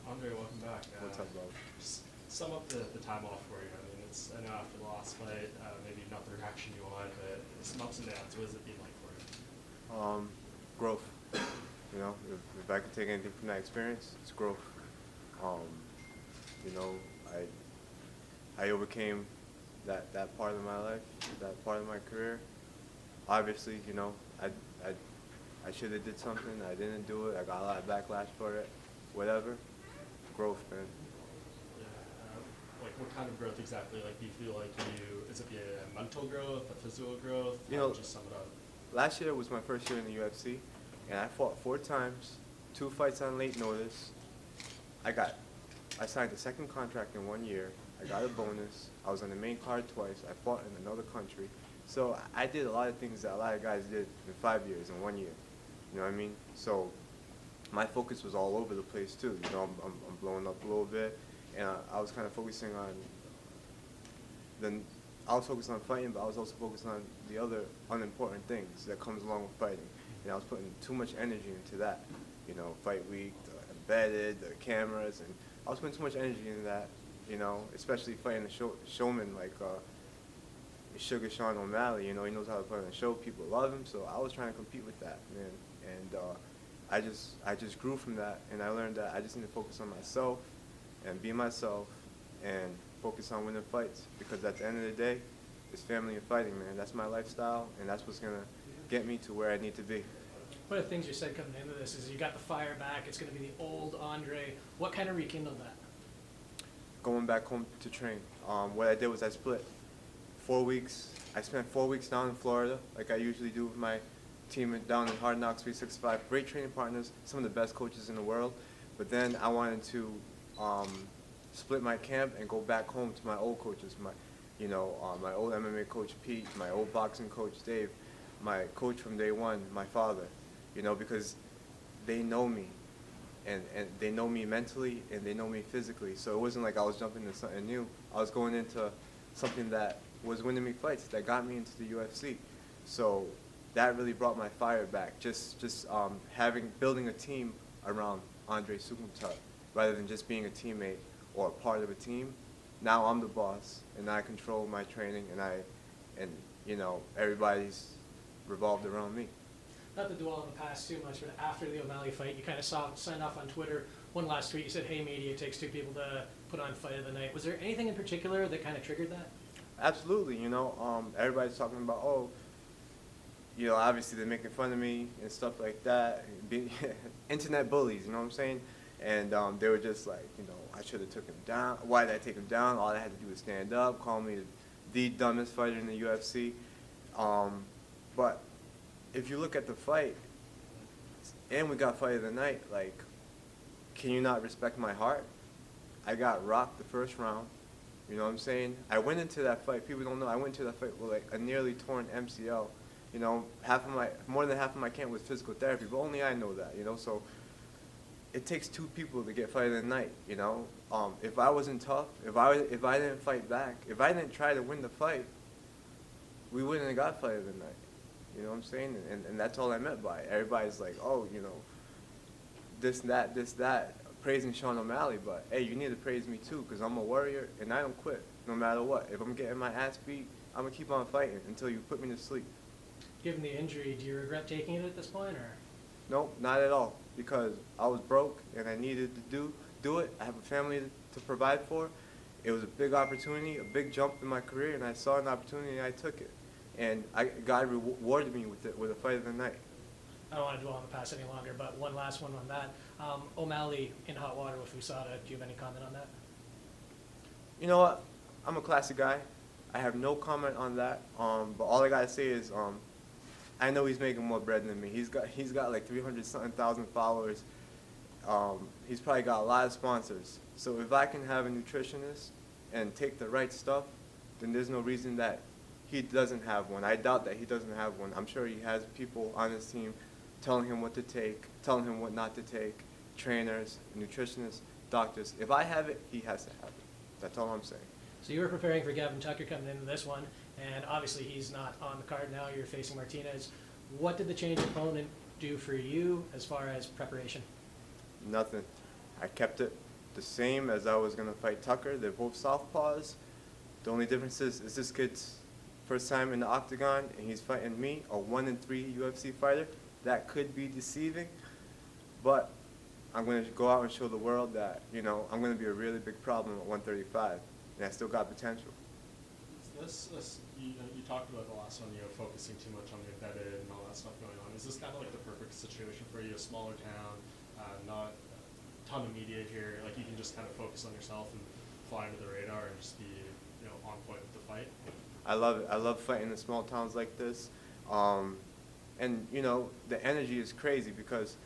Andre, welcome back. What's up, bro? Just sum up the time off for you. I mean, I know after the last fight, maybe not the reaction you want, but some ups and downs. What has it been like for you? Growth. You know, if I could take anything from that experience, it's growth. You know, I overcame that part of my life, that part of my career. Obviously, you know, I should have did something. I didn't do it. I got a lot of backlash for it. Whatever. Growth, man. Yeah. Like, what kind of growth exactly? Like, do you feel like is it a mental growth, a physical growth? You know, just sum it up. last year was my first year in the UFC, and I fought 4 times, 2 fights on late notice. I signed a second contract in 1 year. I got a bonus. I was on the main card twice. I fought in another country. So I did a lot of things that a lot of guys did in 5 years, in 1 year. You know what I mean? So my focus was all over the place too. You know, I'm blowing up a little bit, and I was kind of focusing on I was focused on fighting, but I was also focused on the other unimportant things that comes along with fighting. And I was putting too much energy into that. You know, fight week, the embedded, the cameras, and I was putting too much energy into that. You know, especially fighting a showman like Sugar Sean O'Malley. You know, he knows how to put on a show. People love him, so I was trying to compete with that, man. And I just grew from that, and I learned that I just need to focus on myself and be myself and focus on winning fights, because at the end of the day, it's family and fighting, man. That's my lifestyle, and that's what's going to get me to where I need to be. One of the things you said coming into this is you got the fire back. It's going to be the old Andre. What kind of rekindled that? Going back home to train. What I did was I split 4 weeks. I spent 4 weeks down in Florida, like I usually do with my team down in Hard Knocks 365. Great training partners, some of the best coaches in the world. But then I wanted to split my camp and go back home to my old coaches, my old MMA coach Pete, my old boxing coach Dave, my coach from day one, my father, you know, because they know me, and they know me mentally and they know me physically. So it wasn't like I was jumping into something new. I was going into something that was winning me fights, that got me into the UFC. So that really brought my fire back. Just building a team around Andre Soukhamthath, rather than just being a teammate or a part of a team. Now I'm the boss, and I control my training, and you know, everybody's revolved around me. Not to dwell on the past too much, but after the O'Malley fight, you kind of signed off on Twitter. One last tweet, you said, "Hey media, it takes 2 people to put on Fight of the Night." Was there anything in particular that kind of triggered that? Absolutely. You know, everybody's talking about, oh, you know, obviously they're making fun of me and stuff like that. Internet bullies, you know what I'm saying? And they were just like, you know, I should have took him down. Why did I take him down? All I had to do was stand up, call me the dumbest fighter in the UFC. But if you look at the fight, and we got Fight of the Night, like, can you not respect my heart? I got rocked the first round. You know what I'm saying? I went into that fight. People don't know. I went into that fight with like a nearly torn MCL. You know, more than half of my camp was physical therapy, but only I know that. You know, so it takes 2 people to get Fight of the Night. You know, if I wasn't tough, if I didn't fight back, if I didn't try to win the fight, we wouldn't have got Fight of the Night. You know what I'm saying? And that's all I meant by it. Everybody's like, oh, you know, this, that, praising Sean O'Malley, but hey, you need to praise me too, because I'm a warrior and I don't quit no matter what. If I'm getting my ass beat, I'm going to keep on fighting until you put me to sleep. Given the injury, do you regret taking it at this point, or? No, not at all, because I was broke and I needed to do it. I have a family to provide for. It was a big opportunity, a big jump in my career, and I saw an opportunity and I took it. And God rewarded me with it, with a Fight of the Night. I don't want to dwell on the past any longer, but one last one on that. O'Malley in hot water with USADA. Do you have any comment on that? You know what? I'm a classy guy. I have no comment on that. But all I gotta say is, I know he's making more bread than me. He's got like 300-something thousand followers. He's probably got a lot of sponsors. So if I can have a nutritionist and take the right stuff, then there's no reason that he doesn't have one. I doubt that he doesn't have one. I'm sure he has people on his team telling him what to take, telling him what not to take, trainers, nutritionists, doctors. If I have it, he has to have it. That's all I'm saying. So you were preparing for Gavin Tucker coming into this one, and obviously he's not on the card now. You're facing Martinez. What did the change opponent do for you as far as preparation? Nothing. I kept it the same as I was going to fight Tucker. They're both southpaws. The only difference is this kid's first time in the octagon, and he's fighting me, a 1-3 UFC fighter. That could be deceiving, but I'm going to go out and show the world that, you know, I'm going to be a really big problem at 135, and I still got potential. You talked about the last one, you know, focusing too much on the embedded and all that stuff going on. Is this kind of like the perfect situation for you, a smaller town, not a ton of media here, like you can just kind of focus on yourself and fly under the radar and just be, you know, on point with the fight? I love it. I love fighting in small towns like this. And, you know, the energy is crazy because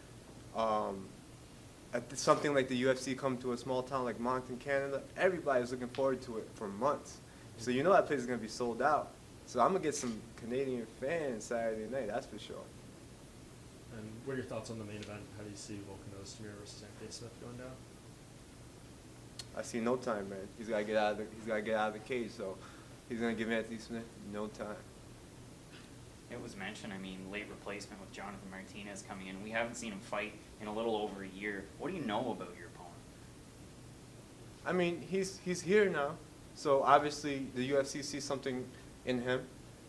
something like the UFC come to a small town like Moncton, Canada, everybody's looking forward to it for months. So you know that place is going to be sold out. So I'm going to get some Canadian fans Saturday night, that's for sure. And what are your thoughts on the main event? How do you see Volkanovski versus Anthony Smith going down? I see no time, man. He's got to get out of the cage, so he's going to give Anthony Smith no time. It was mentioned, I mean, late replacement with Jonathan Martinez coming in. We haven't seen him fight in a little over a year. What do you know about your opponent? I mean, he's here now, so obviously the UFC sees something in him.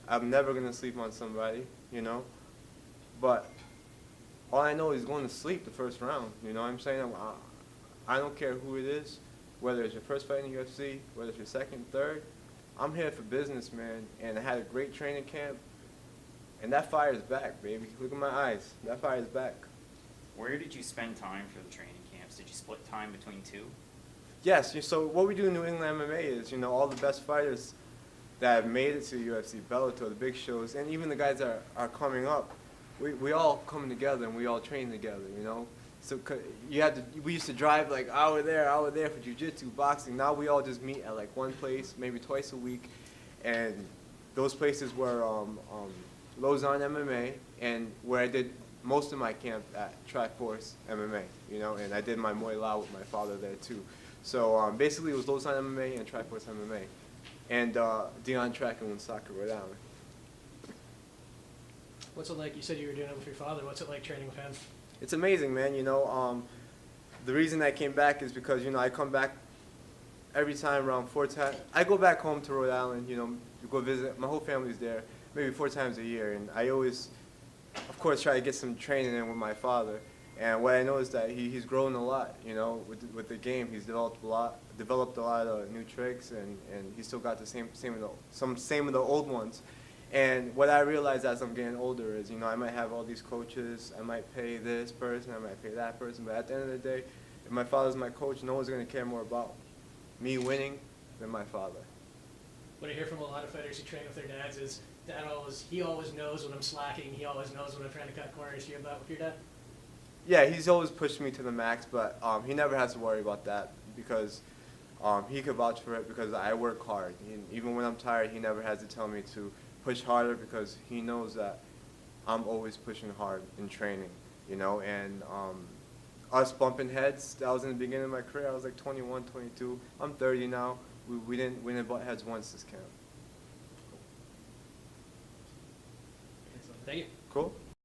I'm never going to sleep on somebody, you know, but all I know is he's going to sleep the first round, you know what I'm saying? I don't care who it is, whether it's your first fight in the UFC, whether it's your second, third. I'm here for business, man, and I had a great training camp. And that fire is back, baby. Look at my eyes. That fire is back. Where did you spend time for the training camps? Did you split time between two? Yes. So what we do in New England MMA is, you know, all the best fighters that have made it to the UFC, Bellator, the big shows, and even the guys that are coming up, we all come together and we all train together, you know. So we used to drive like hour there for jiu-jitsu, boxing. Now we all just meet at like one place, maybe twice a week, and those places were Lausanne MMA, and where I did most of my camp at Triforce MMA, you know, and I did my Muay Lao with my father there too. So basically it was Lausanne MMA and Triforce MMA, and Dion Track in Woonsocket, Rhode Island. What's it like? You said you were doing it with your father. What's it like training with him? It's amazing, man. You know, the reason I came back is because, you know, I come back every time around 4 times. I go back home to Rhode Island, you know, to go visit. My whole family's there, maybe 4 times a year. And I always, of course, try to get some training in with my father. And what I know is that he's grown a lot, you know, with the game. He's developed a lot of new tricks, and he's still got the same of the old ones. And what I realize as I'm getting older is, you know, I might have all these coaches, I might pay this person, I might pay that person, but at the end of the day, if my father's my coach, no one's going to care more about me winning than my father. What I hear from a lot of fighters who train with their dads is he always knows when I'm slacking, he always knows when I'm trying to cut corners. Do you have that with your dad? Yeah, he's always pushed me to the max, but he never has to worry about that because he could vouch for it because I work hard. Even when I'm tired, he never has to tell me to push harder because he knows that I'm always pushing hard in training, you know. And us bumping heads, that was in the beginning of my career. I was like 21, 22. I'm 30 now. We didn't butt heads once this camp. Thank you. Cool.